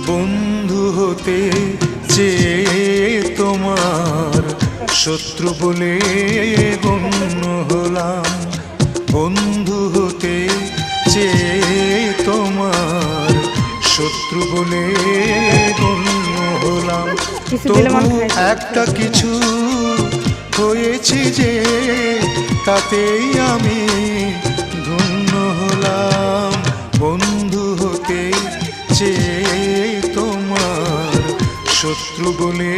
বন্ধু হতে চেয়ে তোমার শত্রু বলে গণ্য হলাম। বন্ধু হতে চেয়ে তোমার শত্রু বলে গণ্য হলাম। তবু একটা কিছু হয়েছি যে তাতেই আমি ধন্য হলাম। বন্ধু হতে চেয়ে তোমার শত্রু বলে